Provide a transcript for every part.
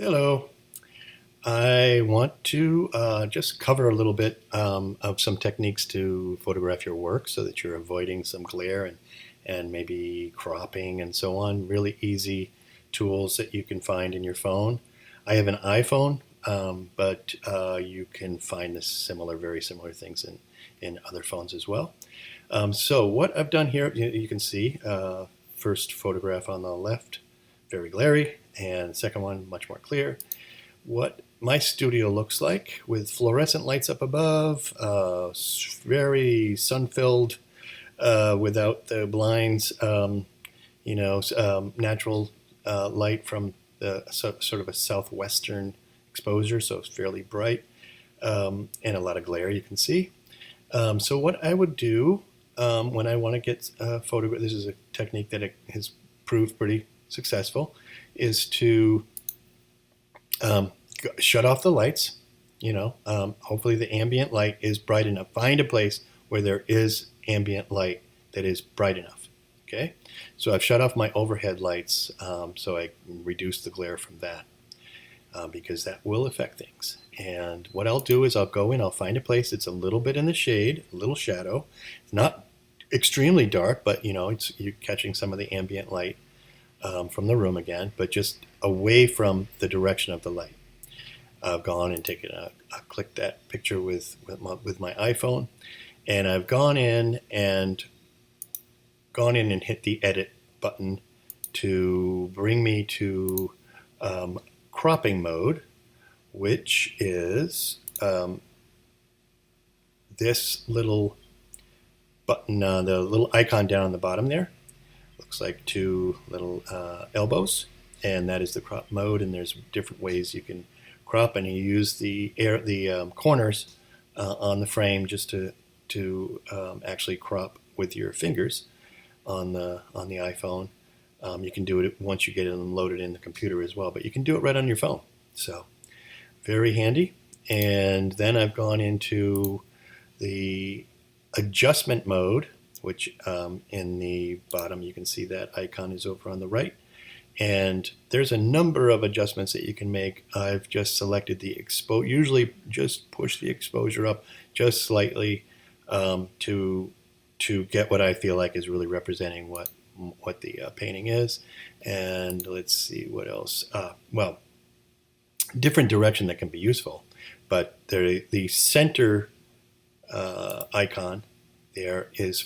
Hello. I want to just cover a little bit of some techniques to photograph your work so that you're avoiding some glare and maybe cropping and so on. Really easy tools that you can find in your phone. I have an iPhone, but you can find very similar things in other phones as well. So what I've done here, you can see first photograph on the left, very glary, and the second one much more clear. What my studio looks like with fluorescent lights up above, very sun-filled, without the blinds, natural light from sort of a southwestern exposure, so it's fairly bright, and a lot of glare you can see. So what I would do when I want to get a photograph, this is a technique that has proved pretty successful, is to shut off the lights. Hopefully the ambient light is bright enough. Find a place where there is ambient light that is bright enough. Okay, so I've shut off my overhead lights, so I reduce the glare from that, because that will affect things. And what I'll do is I'll go in, I'll find a place that's a little bit in the shade, a little shadow. It's not extremely dark, but you're catching some of the ambient light from the room again, but just away from the direction of the light. I've gone and clicked that picture with my iPhone, and I've gone in and hit the edit button to bring me to cropping mode, which is this little button, the little icon down on the bottom there. Looks like two little elbows, and that is the crop mode. And there's different ways you can crop, and you use the corners on the frame just to actually crop with your fingers on the iPhone. You can do it once you get it loaded in the computer as well, but you can do it right on your phone. So very handy. And then I've gone into the adjustment mode, which in the bottom you can see that icon is over on the right. And there's a number of adjustments that you can make. I've just selected the exposure. Usually just push the exposure up just slightly to get what I feel like is really representing what the painting is. And let's see what else. Well, different direction that can be useful, but the center icon there is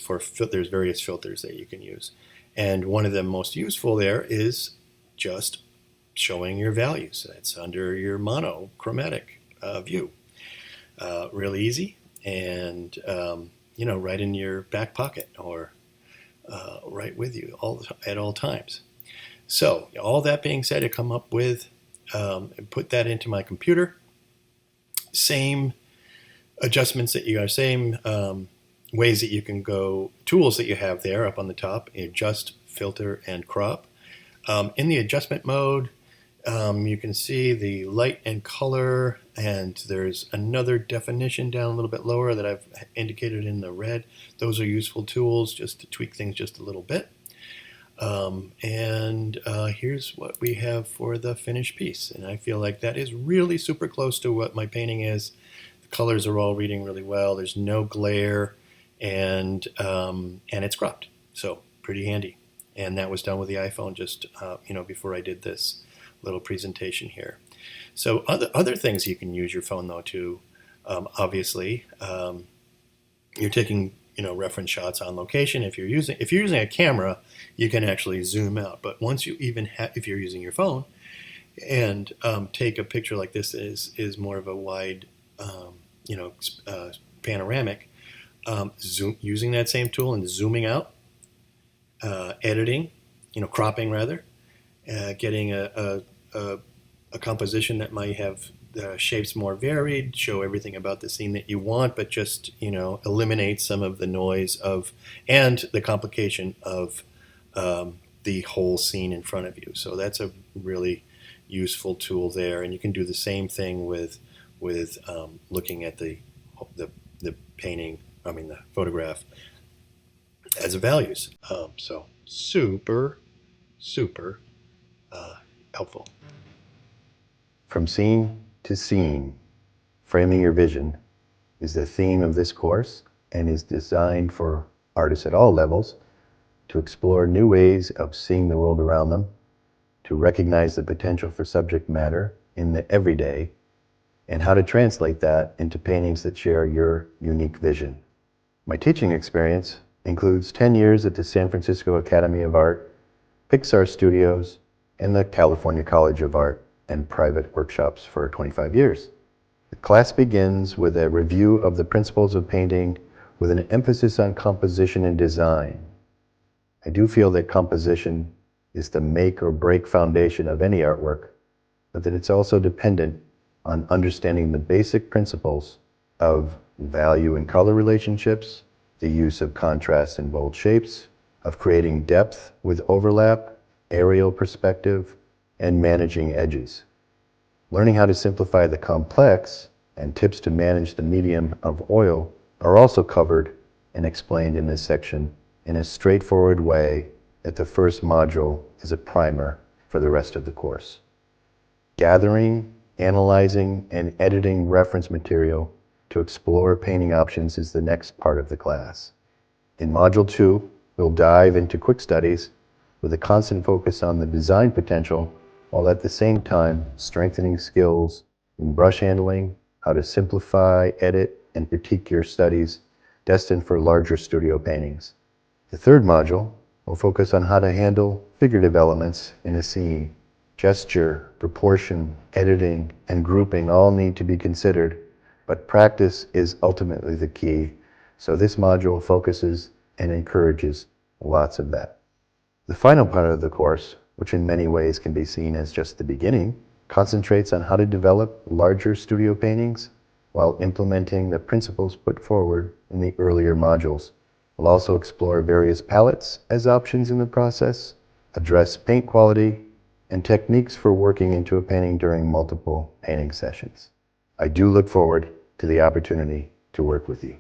there's various filters that you can use. And one of the most useful there is just showing your values. That's under your monochromatic view. Really easy, and right in your back pocket or right with you at all times. So all that being said, I come up with and put that into my computer. Same adjustments that you are, same ways that you can go, tools that you have there up on the top, adjust, filter, and crop. In the adjustment mode, you can see the light and color, and there's another definition down a little bit lower that I've indicated in the red. Those are useful tools just to tweak things just a little bit. And here's what we have for the finished piece. And I feel like that is really super close to what my painting is. The colors are all reading really well. There's no glare, and it's cropped. So pretty handy. And that was done with the iPhone just before I did this little presentation here. So other things you can use your phone though too. Obviously, you're taking reference shots on location. If you're using a camera, you can actually zoom out. But once you if you're using your phone and take a picture like this is more of a wide panoramic, using that same tool and zooming out, editing, cropping rather, getting a composition that might have shapes more varied, show everything about the scene that you want, but just eliminate some of the noise and the complication of the whole scene in front of you. So that's a really useful tool there, and you can do the same thing with looking at the painting. The photograph as a values. So super helpful. From scene to scene, framing your vision is the theme of this course and is designed for artists at all levels to explore new ways of seeing the world around them, to recognize the potential for subject matter in the everyday, and how to translate that into paintings that share your unique vision. My teaching experience includes 10 years at the San Francisco Academy of Art, Pixar Studios, and the California College of Art, and private workshops for 25 years. The class begins with a review of the principles of painting with an emphasis on composition and design. I do feel that composition is the make or break foundation of any artwork, but that it's also dependent on understanding the basic principles of value and color relationships, the use of contrast and bold shapes, of creating depth with overlap, aerial perspective, and managing edges. Learning how to simplify the complex and tips to manage the medium of oil are also covered and explained in this section in a straightforward way that the first module is a primer for the rest of the course. Gathering, analyzing, and editing reference material to explore painting options is the next part of the class. In Module 2, we'll dive into quick studies with a constant focus on the design potential, while at the same time strengthening skills in brush handling, how to simplify, edit, and critique your studies destined for larger studio paintings. The third module will focus on how to handle figurative elements in a scene. Gesture, proportion, editing, and grouping all need to be considered, but practice is ultimately the key, so this module focuses and encourages lots of that. The final part of the course, which in many ways can be seen as just the beginning, concentrates on how to develop larger studio paintings while implementing the principles put forward in the earlier modules. We'll also explore various palettes as options in the process, address paint quality, and techniques for working into a painting during multiple painting sessions. I do look forward to the opportunity to work with you.